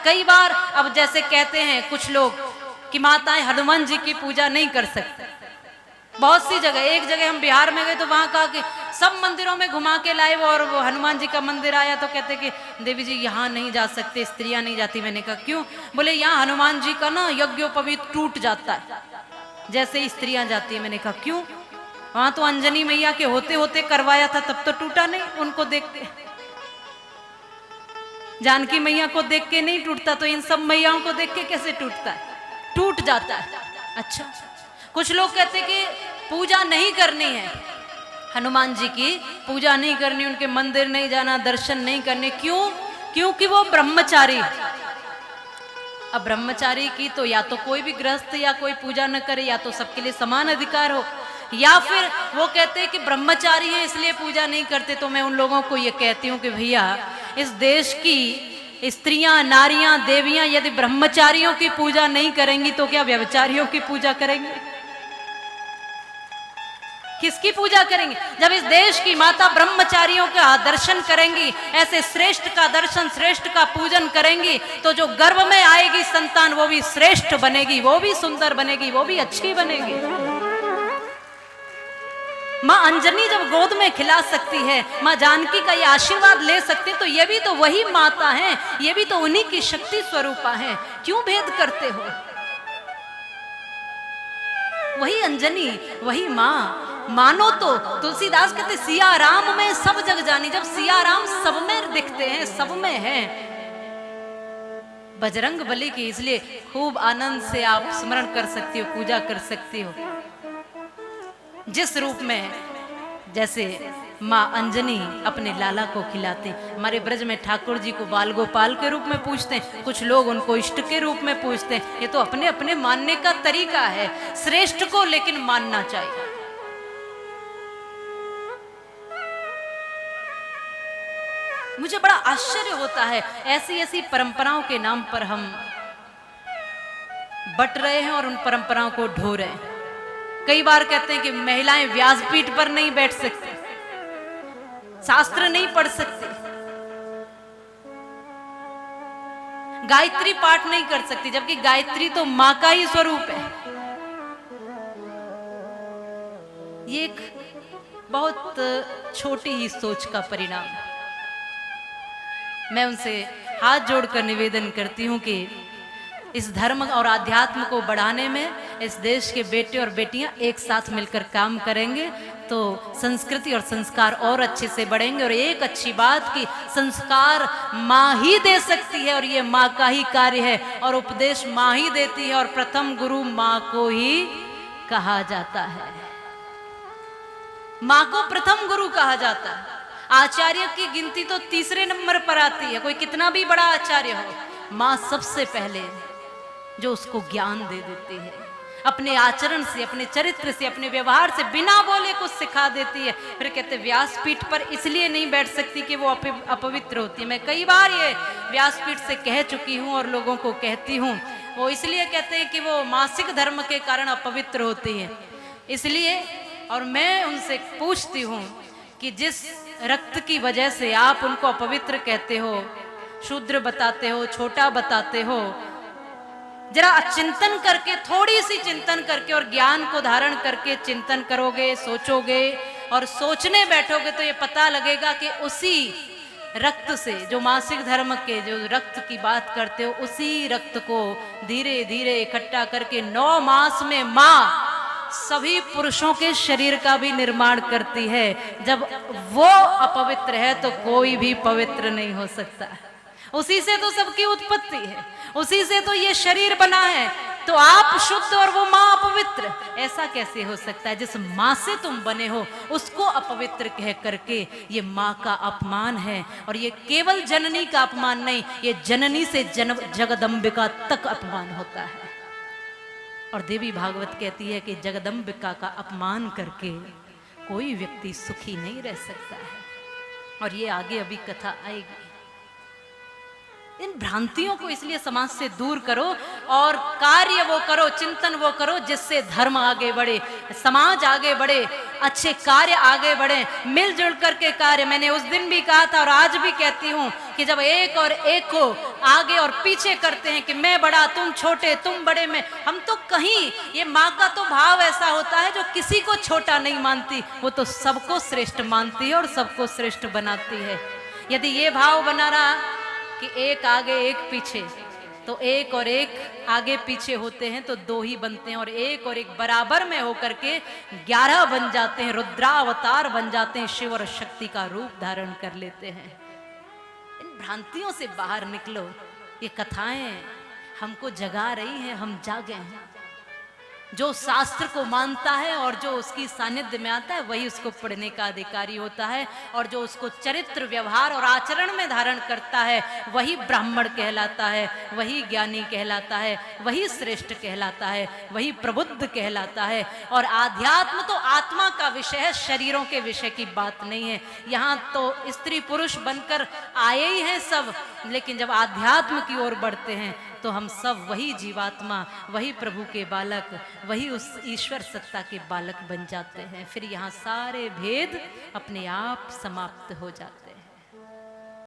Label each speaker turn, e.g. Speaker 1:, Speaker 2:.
Speaker 1: कई बार अब जैसे कहते हैं कुछ लोग कि माताएं हनुमान जी की पूजा नहीं कर सकती। बहुत सी जगह, एक जगह हम बिहार में गए तो वहां कहा कि सब मंदिरों में घुमा के लाए वो, और वो हनुमान जी का मंदिर आया तो कहते कि देवी जी यहाँ नहीं जा सकते, स्त्रियां नहीं जाती। मैंने कहा क्यों? बोले यहाँ हनुमान जी का ना यज्ञोपवीत टूट जाता है जैसे स्त्रियां जाती है। मैंने कहा क्यों? वहां तो अंजनी मैया के होते होते करवाया था, तब तो टूटा नहीं। उनको देख के, जानकी मैया को देख के नहीं टूटता तो इन सब मैयाओं को देख के कैसे टूटता है? टूट जाता है। अच्छा, कुछ लोग कहते कि पूजा नहीं करनी है, हनुमान जी की पूजा नहीं करनी, उनके मंदिर नहीं जाना, दर्शन नहीं करने। क्यों? क्योंकि वो ब्रह्मचारी। अब ब्रह्मचारी की तो या तो कोई भी गृहस्थ या कोई पूजा न करे, या तो सबके लिए समान अधिकार हो, या फिर वो कहते हैं कि ब्रह्मचारी है इसलिए पूजा नहीं करते। तो मैं उन लोगों को ये कहती हूँ कि भैया, इस देश की स्त्रियां, नारियां, देवियां यदि ब्रह्मचारियों की पूजा नहीं करेंगी तो क्या व्यभिचारियों की पूजा करेंगे? किसकी पूजा करेंगे? जब इस देश की माता ब्रह्मचारियों का दर्शन करेंगी, ऐसे श्रेष्ठ का दर्शन, श्रेष्ठ का पूजन करेंगी, तो जो गर्भ में आएगी संतान वो भी श्रेष्ठ बनेगी, वो भी सुंदर बनेगी, वो भी अच्छी बनेगी। माँ अंजनी जब गोद में खिला सकती है, माँ जानकी का ये आशीर्वाद ले सकती है, तो ये भी तो वही माता है, ये भी तो उन्हीं की शक्ति स्वरूपा है। क्यों भेद करते हो? वही अंजनी, वही माँ। मानो तो तुलसीदास कहते सिया राम में सब जग जानी। जब सिया राम सब में दिखते हैं, सब में है, बजरंग बली की, इसलिए खूब आनंद से आप स्मरण कर सकती हो, पूजा कर सकती हो जिस रूप में। जैसे माँ अंजनी अपने लाला को खिलाते, हमारे ब्रज में ठाकुर जी को बाल गोपाल के रूप में पूजते हैं, कुछ लोग उनको इष्ट के रूप में पूजते हैं। ये तो अपने अपने मानने का तरीका है, श्रेष्ठ को लेकिन मानना चाहिए। मुझे बड़ा आश्चर्य होता है, ऐसी ऐसी परंपराओं के नाम पर हम बट रहे हैं और उन परंपराओं को ढो रहे हैं। कई बार कहते हैं कि महिलाएं व्यासपीठ पर नहीं बैठ सकती, शास्त्र नहीं पढ़ सकती, गायत्री पाठ नहीं कर सकती, जबकि गायत्री तो मां का ही स्वरूप है। ये एक बहुत छोटी ही सोच का परिणाम है। मैं उनसे हाथ जोड़कर निवेदन करती हूं कि इस धर्म और आध्यात्म को बढ़ाने में इस देश के बेटे और बेटियां एक साथ मिलकर काम करेंगे तो संस्कृति और संस्कार और अच्छे से बढ़ेंगे। और एक अच्छी बात कि संस्कार माँ ही दे सकती है और ये माँ का ही कार्य है, और उपदेश माँ ही देती है, और प्रथम गुरु माँ को ही कहा जाता है। माँ को प्रथम गुरु कहा जाता है। आचार्य की गिनती तो तीसरे नंबर पर आती है। कोई कितना भी बड़ा आचार्य हो, माँ सबसे पहले जो उसको ज्ञान दे देती है, अपने आचरण से, अपने चरित्र से, अपने व्यवहार से, बिना बोले कुछ सिखा देती है। फिर कहते व्यासपीठ पर इसलिए नहीं बैठ सकती कि वो अपवित्र होती है। मैं कई बार ये व्यासपीठ से कह चुकी हूँ और लोगों को कहती हूँ, वो इसलिए कहते हैं कि वो मासिक धर्म के कारण अपवित्र होती है, इसलिए। और मैं उनसे पूछती हूँ कि जिस रक्त की वजह से आप उनको अपवित्र कहते हो, शूद्र बताते हो, छोटा बताते हो, जरा चिंतन करके, थोड़ी सी चिंतन करके और ज्ञान को धारण करके चिंतन करोगे, सोचोगे और सोचने बैठोगे तो ये पता लगेगा कि उसी रक्त से, जो मासिक धर्म के जो रक्त की बात करते हो, उसी रक्त को धीरे धीरे इकट्ठा करके 9 मास में माँ सभी पुरुषों के शरीर का भी निर्माण करती है। जब वो अपवित्र है तो कोई भी पवित्र नहीं हो सकता। उसी से तो सबकी उत्पत्ति है, उसी से तो ये शरीर बना है। तो आप शुद्ध और वो माँ अपवित्र, ऐसा कैसे हो सकता है? जिस माँ से तुम बने हो उसको अपवित्र कह करके ये माँ का अपमान है। और ये केवल जननी का अपमान नहीं, ये जननी से जगदम्बिका तक अपमान होता है। और देवी भागवत कहती है कि जगदम्बिका का अपमान करके कोई व्यक्ति सुखी नहीं रह सकता है। और ये आगे अभी कथा आएगी। इन भ्रांतियों को इसलिए समाज से दूर करो और कार्य वो करो, चिंतन वो करो जिससे धर्म आगे बढ़े, समाज आगे बढ़े। अच्छे कार्य आगे बढ़े, मिलजुल करके कार्य। मैंने उस दिन भी कहा था और आज भी कहती हूं कि जब एक और एक को आगे और पीछे करते हैं कि मैं बड़ा तुम छोटे, तुम बड़े मैं, हम तो कहीं, ये माँ का तो भाव ऐसा होता है जो किसी को छोटा नहीं मानती, वो तो सबको श्रेष्ठ मानती है और सबको श्रेष्ठ बनाती है। यदि ये भाव बना रहा कि एक आगे एक पीछे, तो एक और एक आगे पीछे होते हैं तो दो ही बनते हैं, और एक बराबर में होकर के 11 बन जाते हैं, रुद्रावतार बन जाते हैं, शिव और शक्ति का रूप धारण कर लेते हैं। इन भ्रांतियों से बाहर निकलो। ये कथाएं हमको जगा रही हैं, हम जागे हैं। जो शास्त्र को मानता है और जो उसकी सानिध्य में आता है वही उसको पढ़ने का अधिकारी होता है, और जो उसको चरित्र व्यवहार और आचरण में धारण करता है वही ब्राह्मण कहलाता है, वही ज्ञानी कहलाता है, वही श्रेष्ठ कहलाता है, वही प्रबुद्ध कहलाता है। और आध्यात्म तो आत्मा का विषय है, शरीरों के विषय की बात नहीं है। यहाँ तो स्त्री पुरुष बनकर आए ही हैं सब, लेकिन जब आध्यात्म की ओर बढ़ते हैं तो हम सब वही जीवात्मा, वही प्रभु के बालक, वही उस ईश्वर सत्ता के बालक बन जाते हैं। फिर यहाँ सारे भेद अपने आप समाप्त हो जाते हैं।